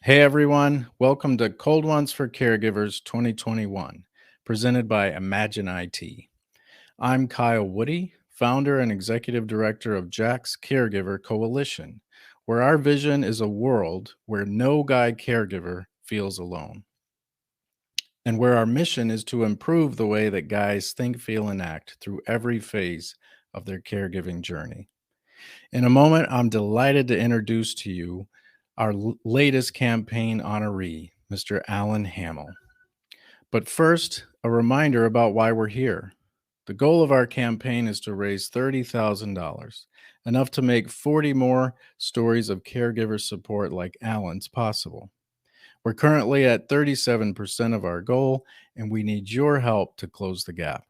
Hey everyone, welcome to Cold Ones for Caregivers 2021, presented by Imagine IT. I'm Kyle Woody, founder and executive director of Jack's Caregiver Coalition, where our vision is a world where no guy caregiver feels alone, and where our mission is to improve the way that guys think, feel, and act through every phase of their caregiving journey. In a moment, I'm delighted to introduce to you our latest campaign honoree, Mr. Allan Hammell. But first, a reminder about why we're here. The goal of our campaign is to raise $30,000, enough to make 40 more stories of caregiver support like Allan's possible. We're currently at 37% of our goal, and we need your help to close the gap.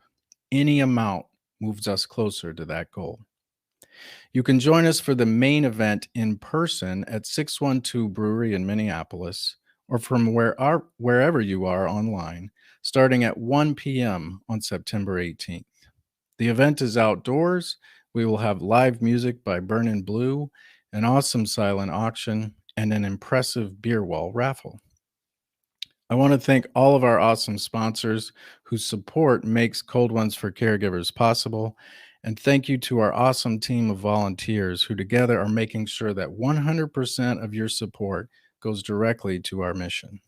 Any amount moves us closer to that goal. You can join us for the main event in person at 612 Brewery in Minneapolis, or from wherever you are online, starting at 1 p.m. on September 18th. The event is outdoors. We will have live music by Burnin' Blue, an awesome silent auction, and an impressive beer wall raffle. I want to thank all of our awesome sponsors whose support makes Cold Ones for Caregivers possible. And thank you to our awesome team of volunteers who together are making sure that 100% of your support goes directly to our mission.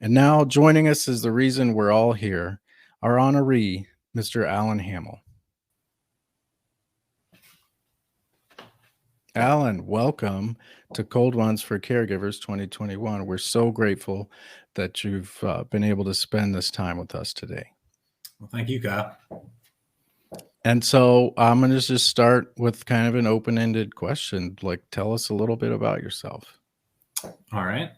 And now joining us is the reason we're all here, our honoree, Mr. Allan Hammell. Allan, welcome to Cold Ones for Caregivers 2021. We're so grateful that you've been able to spend this time with us today. Well, thank you, Kyle. And so I'm going to just start with kind of an open-ended question. Like, tell us a little bit about yourself. All right.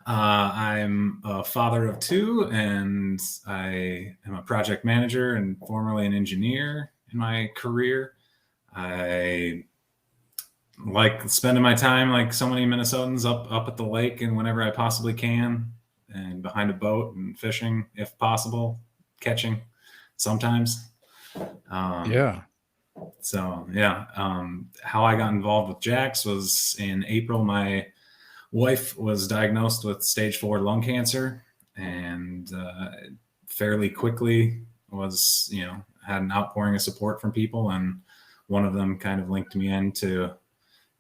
I'm a father of two, and I am a project manager and formerly an engineer in my career. I like spending my time, like so many Minnesotans, up at the lake and whenever I possibly can, and behind a boat and fishing if possible, catching sometimes. Yeah. So yeah, how I got involved with Jack's was in April. My wife was diagnosed with stage 4 lung cancer, and fairly quickly was, had an outpouring of support from people, and one of them kind of linked me into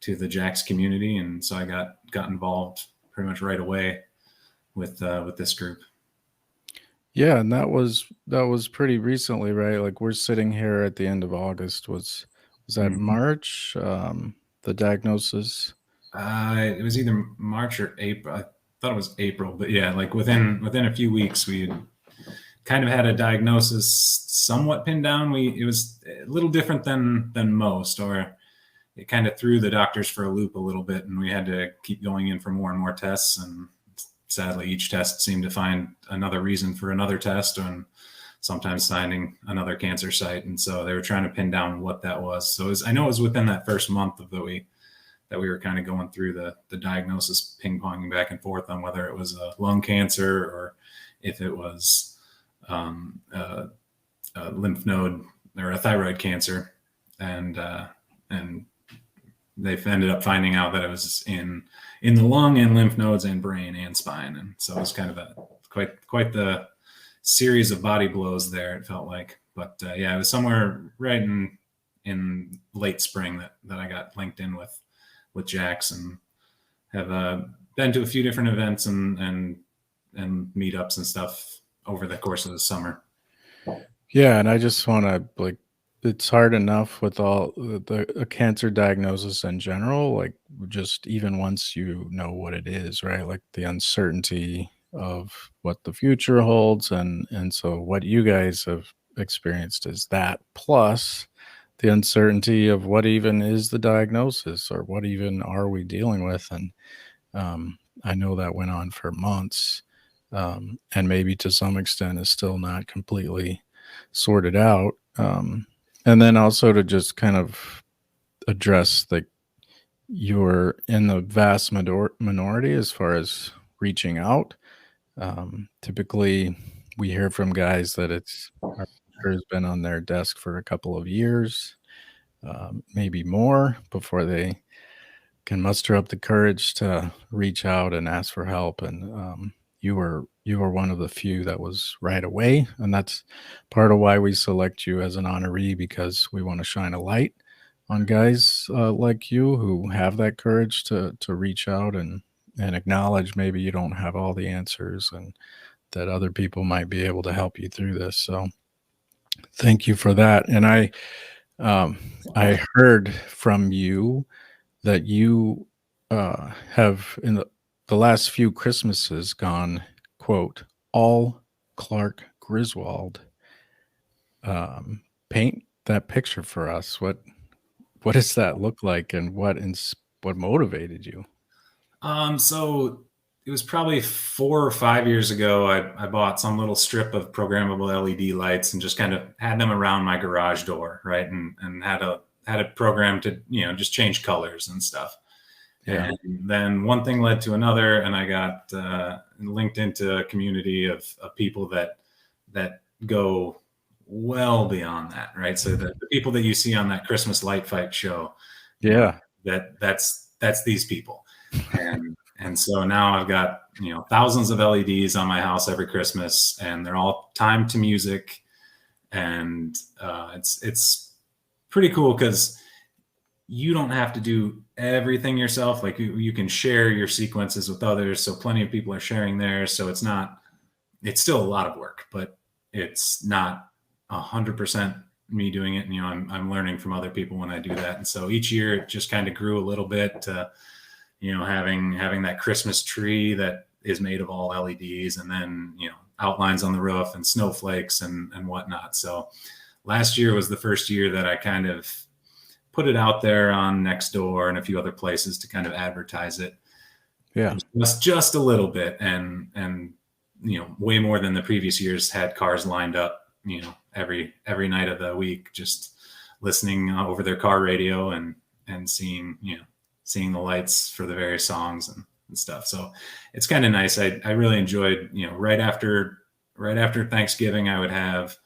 the Jack's community, and so I got involved pretty much right away with this group. Yeah, and that was pretty recently, right? Like we're sitting here at the end of August. Was that March? The diagnosis? It was either March or April. I thought it was April, but yeah, like within a few weeks, we had kind of had a diagnosis somewhat pinned down. It was a little different than most, or it kind of threw the doctors for a loop a little bit, and we had to keep going in for more and more tests. And sadly, each test seemed to find another reason for another test, and sometimes finding another cancer site. And so they were trying to pin down what that was. So I know it was within that first month of that we were kind of going through the diagnosis, ping-ponging back and forth on whether it was a lung cancer or if it was a lymph node or a thyroid cancer. And they ended up finding out that it was in the lung and lymph nodes and brain and spine. And so it was kind of quite the series of body blows there, it felt like. But yeah, it was somewhere right in late spring that I got linked in with Jack's, and have been to a few different events and meetups and stuff over the course of the summer. Yeah, and I just want to it's hard enough with all the cancer diagnosis in general, like just even once you know what it is, right? Like the uncertainty of what the future holds, and so what you guys have experienced is that, plus the uncertainty of what even is the diagnosis, or what even are we dealing with. And I know that went on for months, and maybe to some extent is still not completely sorted out. And then also to just kind of address you're in the vast minority as far as reaching out. Typically we hear from guys that our has been on their desk for a couple of years, maybe more, before they can muster up the courage to reach out and ask for help. And you were one of the few that was right away, and that's part of why we select you as an honoree, because we want to shine a light on guys like you who have that courage to reach out and acknowledge maybe you don't have all the answers, and that other people might be able to help you through this. So thank you for that. And I heard from you that you have in the last few Christmases gone, quote, all Clark Griswold. Paint that picture for us. What does that look like, and what motivated you? So it was probably 4 or 5 years ago. I bought some little strip of programmable LED lights and just kind of had them around my garage door, right? And had a program to, just change colors and stuff. Yeah. And then one thing led to another, and I got linked into a community of people that go well beyond that, right? So the people that you see on that Christmas light fight show, Yeah. that's these people. And so now I've got thousands of LEDs on my house every Christmas, and they're all timed to music, and it's pretty cool because you don't have to do everything yourself. Like you can share your sequences with others, so plenty of people are sharing theirs. So it's still a lot of work, but it's not 100% me doing it. I'm learning from other people when I do that, and so each year it just kind of grew a little bit to having that Christmas tree that is made of all LEDs, and then, outlines on the roof and snowflakes and whatnot. So last year was the first year that I kind of put it out there on Nextdoor and a few other places to kind of advertise it. Yeah. Just a little bit. And, way more than the previous years, had cars lined up, every night of the week, just listening over their car radio and seeing the lights for the various songs and stuff. So it's kind of nice. I really enjoyed, right after Thanksgiving, I would have,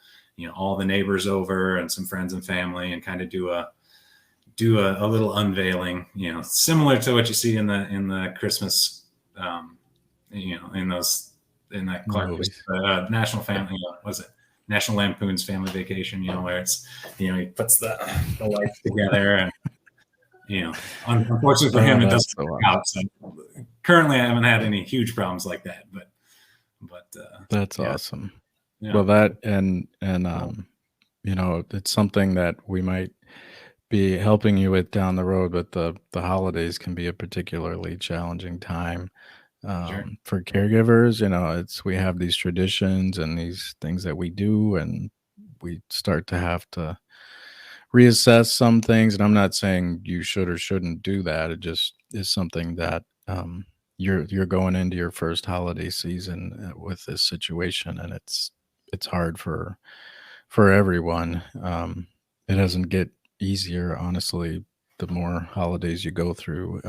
all the neighbors over and some friends and family, and kind of do a little unveiling, similar to what you see in the Christmas, in that Clark National Family, was it National Lampoon's Family Vacation, where it's, he puts the lights together, and unfortunately for him, it doesn't work out. So currently, I haven't had any huge problems like that. But that's awesome. Yeah. Well, that and it's something that we might be helping you with down the road. But the holidays can be a particularly challenging time for caregivers. We have these traditions and these things that we do, and we start to have to reassess some things. And I'm not saying you should or shouldn't do that. It just is something that you're going into your first holiday season with this situation, and it's hard for everyone. It doesn't get easier, honestly, the more holidays you go through.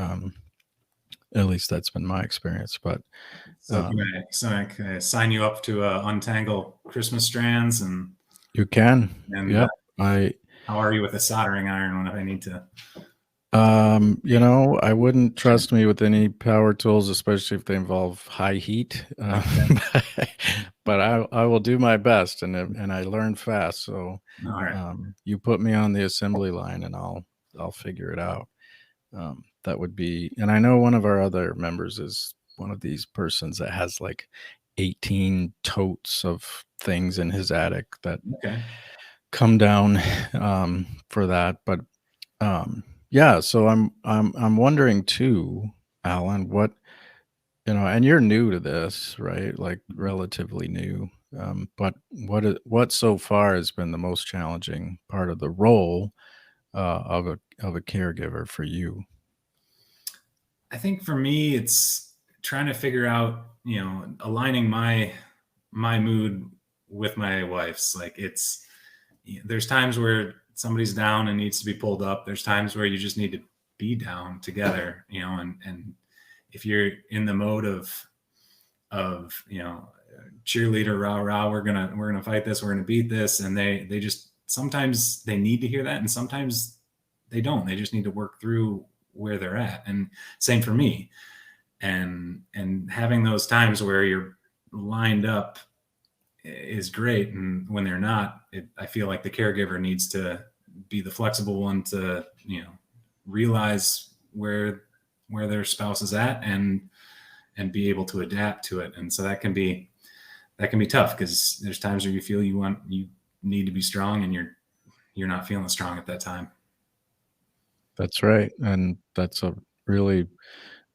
At least that's been my experience. But so can I sign you up to untangle Christmas strands? And you can. Yeah. How are you with a soldering iron when I need to? I wouldn't trust me with any power tools, especially if they involve high heat. But I will do my best, and I learn fast. So all right. You put me on the assembly line, and I'll figure it out. That would be, and I know one of our other members is one of these persons that has like 18 totes of things in his attic that come down for that. But yeah, so I'm wondering too, Allan, what and you're new to this, right? Like relatively new. But what so far has been the most challenging part of the role of a caregiver for you? I think for me, it's trying to figure out, aligning my mood with my wife's. Like there's times where somebody's down and needs to be pulled up. There's times where you just need to be down together, and if you're in the mode of cheerleader, rah, rah, we're going to fight this, we're going to beat this. And they just, sometimes they need to hear that. And sometimes they don't, they just need to work through where they're at. And same for me. And having those times where you're lined up is great. And when they're not, I feel like the caregiver needs to be the flexible one to, realize where their spouse is at and be able to adapt to it. And so that can be tough, because there's times where you feel you need to be strong, and you're not feeling strong at that time. That's right. And that's a really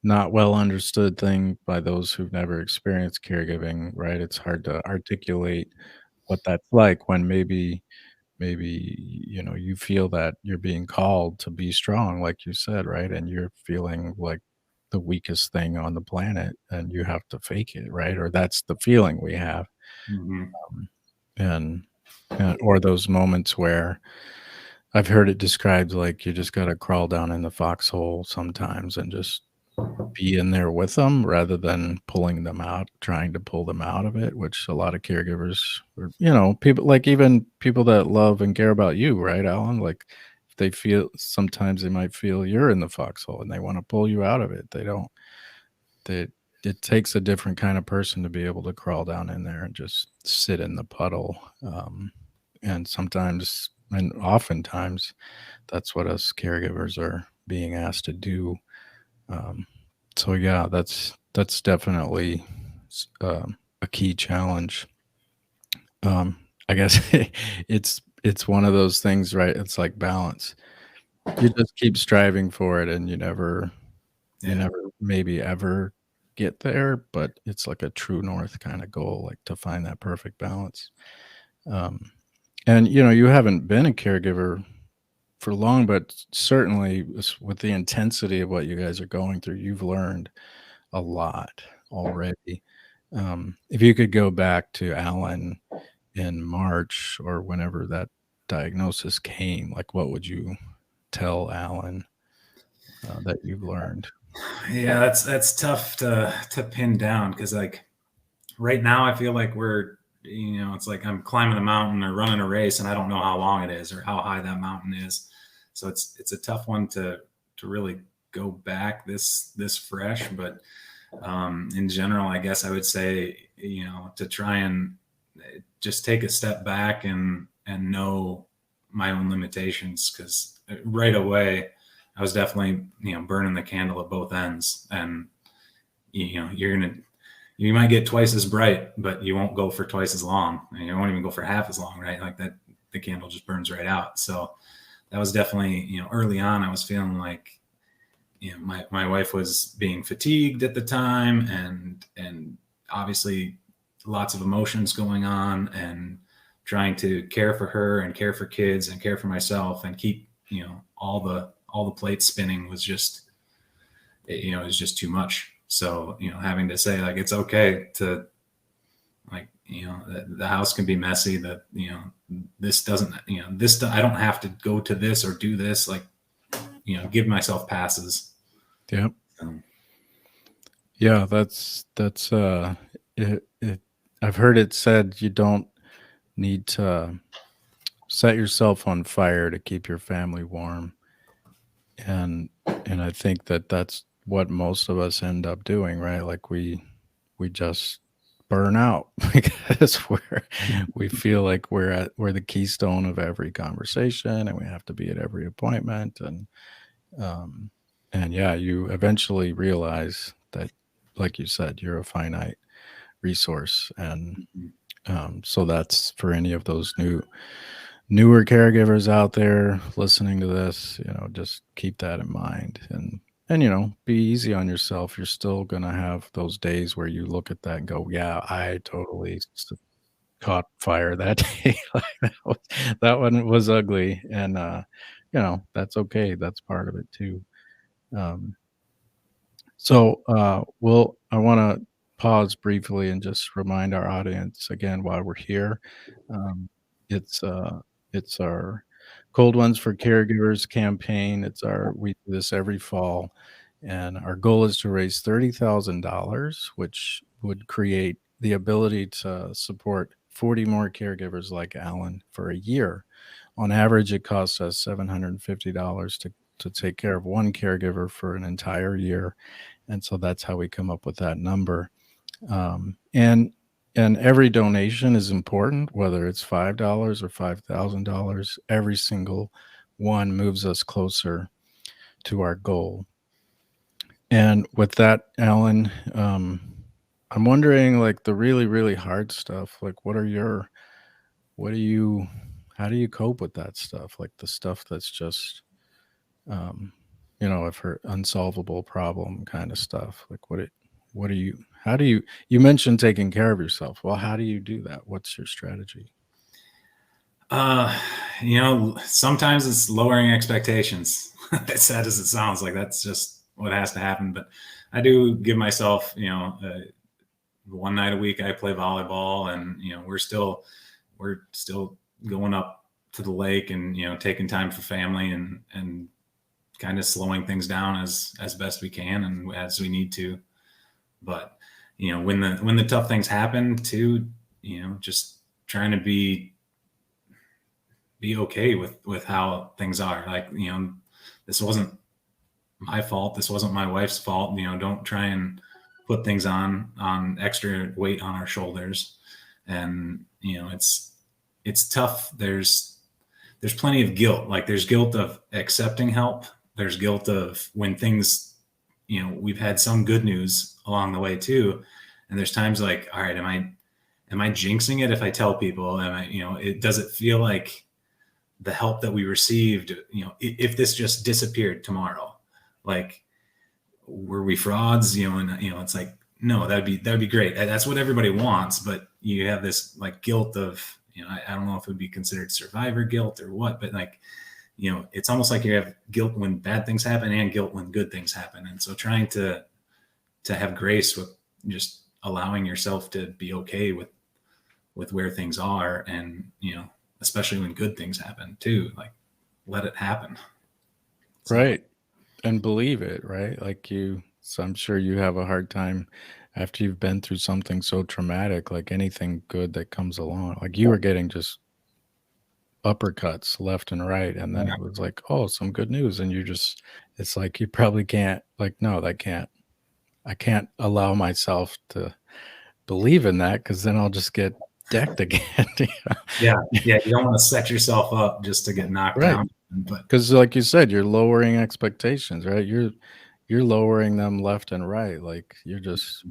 not well understood thing by those who've never experienced caregiving, right? It's hard to articulate what that's like when maybe you feel that you're being called to be strong, like you said, right? And you're feeling like the weakest thing on the planet, and you have to fake it, right? Or that's the feeling we have. Mm-hmm. And, or those moments where I've heard it described like you just got to crawl down in the foxhole sometimes and just be in there with them rather than pulling them out, trying to pull them out of it, which a lot of caregivers or, people like even people that love and care about you, right, Alan? Like if they feel sometimes they might feel you're in the foxhole and they want to pull you out of it. They don't, they, it takes a different kind of person to be able to crawl down in there and just sit in the puddle. And sometimes, and oftentimes, that's what us caregivers are being asked to do. Um, so yeah, that's definitely a key challenge. I guess it's one of those things, right? It's like balance. You just keep striving for it, and you never maybe ever get there, but it's like a true north kind of goal, like to find that perfect balance. Um, and you haven't been a caregiver for long, but certainly with the intensity of what you guys are going through, you've learned a lot already. If you could go back to Allan in March or whenever that diagnosis came, like what would you tell Allan that you've learned? Yeah, that's tough to pin down, because like right now I feel like it's like I'm climbing a mountain or running a race, and I don't know how long it is or how high that mountain is. So it's a tough one to really go back this fresh. But in general, I guess I would say, to try and just take a step back and know my own limitations, because right away I was definitely, burning the candle at both ends. And you might get twice as bright, but you won't go for twice as long, and you won't even go for half as long, right? Like that, the candle just burns right out. So that was definitely, early on, I was feeling like, my wife was being fatigued at the time, and obviously lots of emotions going on, and trying to care for her and care for kids and care for myself and keep, all the plates spinning was just, it was just too much. So, having to say like, it's okay to, like, the house can be messy, that, this doesn't, this, I don't have to go to this or do this, like, give myself passes. Yep. Yeah, that's I've heard it said you don't need to set yourself on fire to keep your family warm. And I think that's what most of us end up doing, right? Like we just burn out because we feel like we're the keystone of every conversation, and we have to be at every appointment. Um and yeah, you eventually realize that, like you said, you're a finite resource. And so that's for any of those newer caregivers out there listening to this, just keep that in mind. And be easy on yourself. You're still going to have those days where you look at that and go, yeah, I totally caught fire that day. Like that one was ugly. And that's okay. That's part of it too. um so, I want to pause briefly and just remind our audience again why we're here. Um, it's it's our Cold Ones for Caregivers campaign. We do this every fall, and our goal is to raise $30,000, which would create the ability to support 40 more caregivers like Allan for a year. On average, it costs us $750 to to take care of one caregiver for an entire year. And so that's how we come up with that number. And every donation is important, whether it's $5 or $5,000. Every single one moves us closer to our goal. And with that, Allan, I'm wondering, like, the really, really hard stuff. Like, how do you cope with that stuff? Like the stuff that's just, if her unsolvable problem kind of stuff. Like, you mentioned taking care of yourself. Well, how do you do that? What's your strategy? Sometimes it's lowering expectations. As sad as it sounds, like that's just what has to happen. But I do give myself, one night a week I play volleyball, and we're still going up to the lake and taking time for family and kind of slowing things down as best we can and as we need to. But when the tough things happen too, just trying to be okay with how things are. Like, this wasn't my fault. This wasn't my wife's fault. Don't try and put things on extra weight on our shoulders. And, it's tough. There's plenty of guilt. Like, there's guilt of accepting help. There's guilt of when things, we've had some good news along the way too. And there's times like, all right, am I jinxing it if I tell people? Does it feel like the help that we received, if this just disappeared tomorrow, like, were we frauds? It's like, no, that'd be great. That's what everybody wants. But you have this like guilt of, I don't know if it would be considered survivor guilt or what, but like, it's almost like you have guilt when bad things happen and guilt when good things happen. And so trying to have grace with just allowing yourself to be okay with where things are. And, especially when good things happen too, like, let it happen. So, right. And believe it, right? Like so I'm sure you have a hard time after you've been through something so traumatic, like anything good that comes along. Like, you were getting just uppercuts left and right. And then it was like, oh, some good news. And it's like, you probably can't, like, no, I can't allow myself to believe in that, because then I'll just get decked again. Yeah. You don't want to set yourself up just to get knocked down. But because, like you said, you're lowering expectations, right? You're lowering them left and right. Like, you're just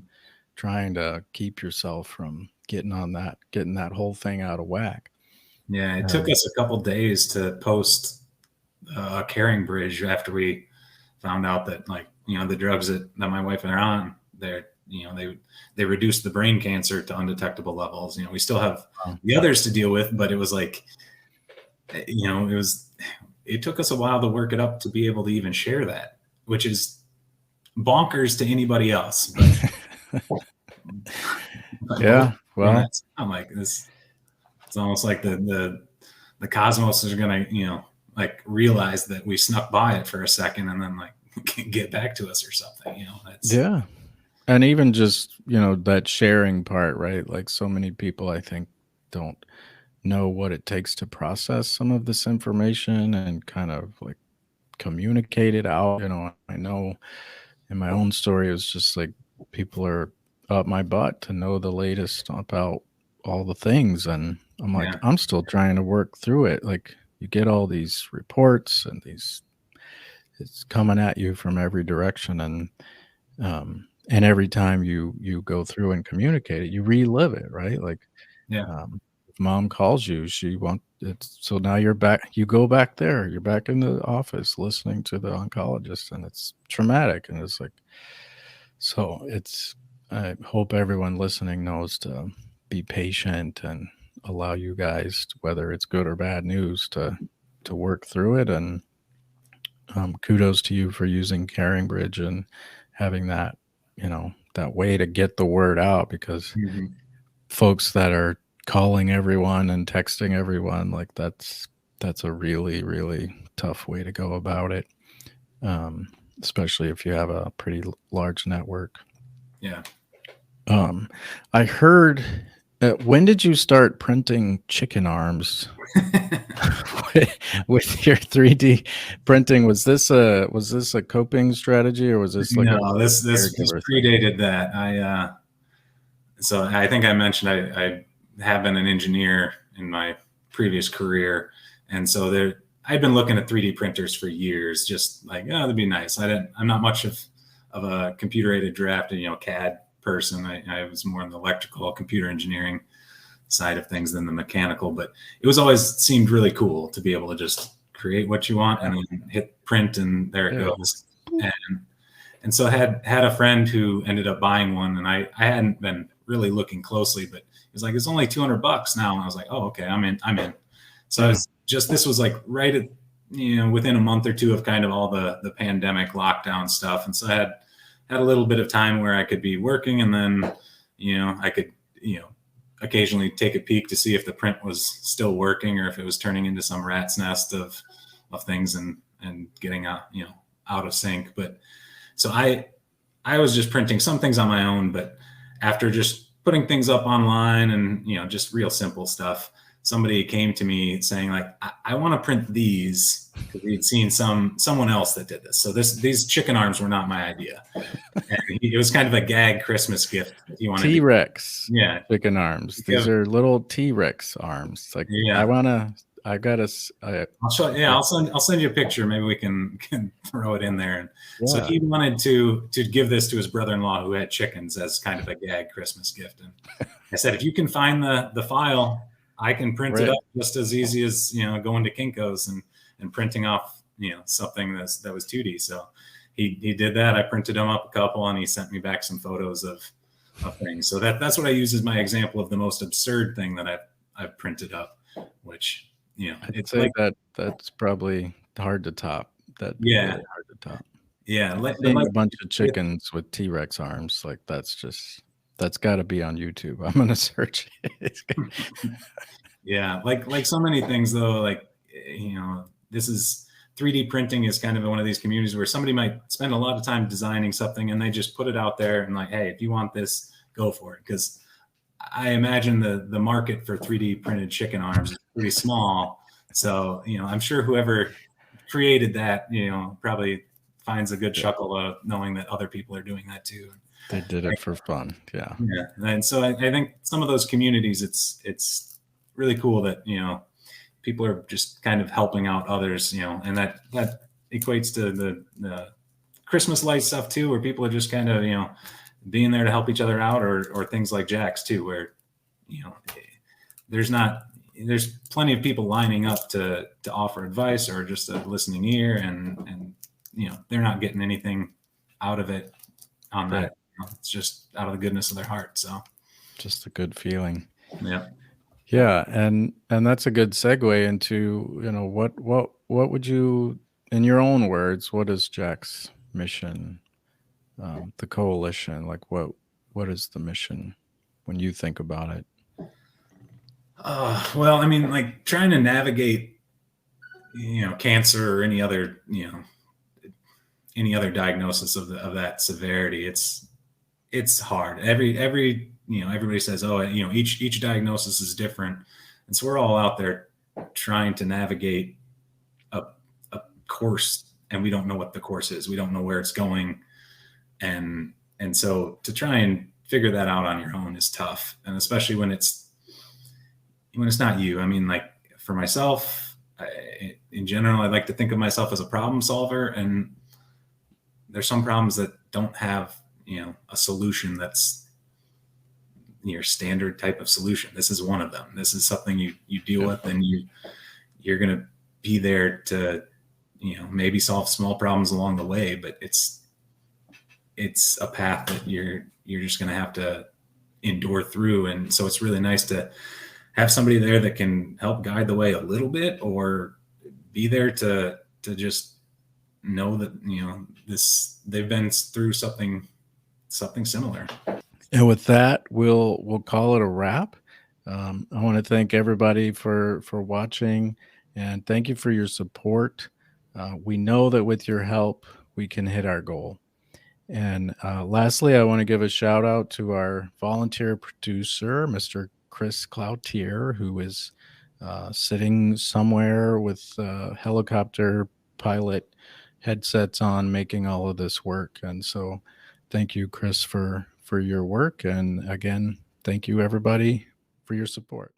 trying to keep yourself from getting that whole thing out of whack. Yeah, it took us a couple days to post a caring bridge after we found out that, like, the drugs that my wife and I are on, they reduced the brain cancer to undetectable levels. We still have the others to deal with, but it was like, it took us a while to work it up to be able to even share that, which is bonkers to anybody else. But yeah, well, I'm like this. It's almost like the cosmos is gonna, like, realize that we snuck by it for a second and then, like, get back to us or something. Yeah. And even just, that sharing part, right? Like, so many people, I think, don't know what it takes to process some of this information and kind of like communicate it out. I know in my own story, it was just like, people are up my butt to know the latest about all the things. And I'm like, I'm still trying to work through it. Like, you get all these reports and it's coming at you from every direction. And every time you go through and communicate it, you relive it, right? Like, if mom calls you, so now you're back, you go back there, you're back in the office listening to the oncologist, and it's traumatic. And it's like, so I hope everyone listening knows to be patient and allow you guys, whether it's good or bad news, to work through it. And kudos to you for using Caring Bridge and having that, that way to get the word out, because folks that are calling everyone and texting everyone, like, that's a really, really tough way to go about it. Especially if you have a pretty large network. Yeah. I heard When did you start printing chicken arms with your 3D printing? Was this a coping strategy, or was this like a No, this caregiver thing? predated that. So I think I mentioned I have been an engineer in my previous career, and so I've been looking at 3D printers for years, just like, oh, that'd be nice. I'm not much of a computer aided drafting, CAD person. I was more in the electrical computer engineering side of things than the mechanical, but it was always seemed really cool to be able to just create what you want and then hit print and there it goes. And so I had a friend who ended up buying one, and I hadn't been really looking closely, but he was like, it's only $200 now. And I was like, oh, okay, I'm in. So I was this was like right at, within a month or two of kind of all the pandemic lockdown stuff. And so I had a little bit of time where I could be working, and then, I could, occasionally take a peek to see if the print was still working or if it was turning into some rat's nest of things and getting out of sync. But so I was just printing some things on my own, but after just putting things up online and just real simple stuff, somebody came to me saying like, I want to print these, because we'd seen someone else that did this. So these chicken arms were not my idea. And it was kind of a gag Christmas gift. You wanted T-Rex, yeah, chicken arms. These are little T-Rex arms. Like, yeah. I'll show. Yeah, I'll send you a picture. Maybe we can throw it in there. And so he wanted to give this to his brother-in-law who had chickens as kind of a gag Christmas gift. And I said, if you can find the file, I can print it up just as easy as going to Kinko's and printing off something that was 2D. So he did that. I printed him up a couple, and he sent me back some photos of things. So that's what I use as my example of the most absurd thing that I've printed up, which I'd say like, that's probably hard to top. That'd be really hard to top. Yeah, like a bunch of chickens with T-Rex arms, like that's got to be on YouTube. I'm gonna search it. Yeah, like so many things though, like this is 3D printing is kind of one of these communities where somebody might spend a lot of time designing something and they just put it out there and like, hey, if you want this, go for it. Because I imagine the market for 3D printed chicken arms is pretty small. So, I'm sure whoever created that, probably finds a good chuckle knowing that other people are doing that too. They did it for fun. Yeah. Yeah. And so I think some of those communities, it's really cool that, people are just kind of helping out others, and that equates to the Christmas light stuff too, where people are just kind of, being there to help each other out, or things like Jack's too, where, there's plenty of people lining up to offer advice or just a listening ear, and they're not getting anything out of it on that. It's just out of the goodness of their heart. So just a good feeling. Yeah. Yeah. And that's a good segue into, what would you, in your own words, what is Jack's mission? The coalition, like what is the mission when you think about it? Well, I mean, like trying to navigate, cancer or any other diagnosis of that severity. It's hard. Everybody says, oh, each diagnosis is different. And so we're all out there trying to navigate a course, and we don't know what the course is. We don't know where it's going. And so to try and figure that out on your own is tough. And especially when it's not you. I mean, like for myself, in general, I like to think of myself as a problem solver, and there's some problems that don't have, a solution that's your standard type of solution. This is one of them. This is something you deal with, and you're going to be there to, maybe solve small problems along the way, but it's a path that you're just going to have to endure through. And so it's really nice to have somebody there that can help guide the way a little bit, or be there to just know that, they've been through something similar. And with that, we'll call it a wrap. I want to thank everybody for watching, and thank you for your support. We know that with your help, we can hit our goal. And lastly, I want to give a shout out to our volunteer producer, Mr. Chris Cloutier, who is sitting somewhere with helicopter pilot headsets on, making all of this work. And so thank you, Chris, for your work. And again, thank you, everybody, for your support.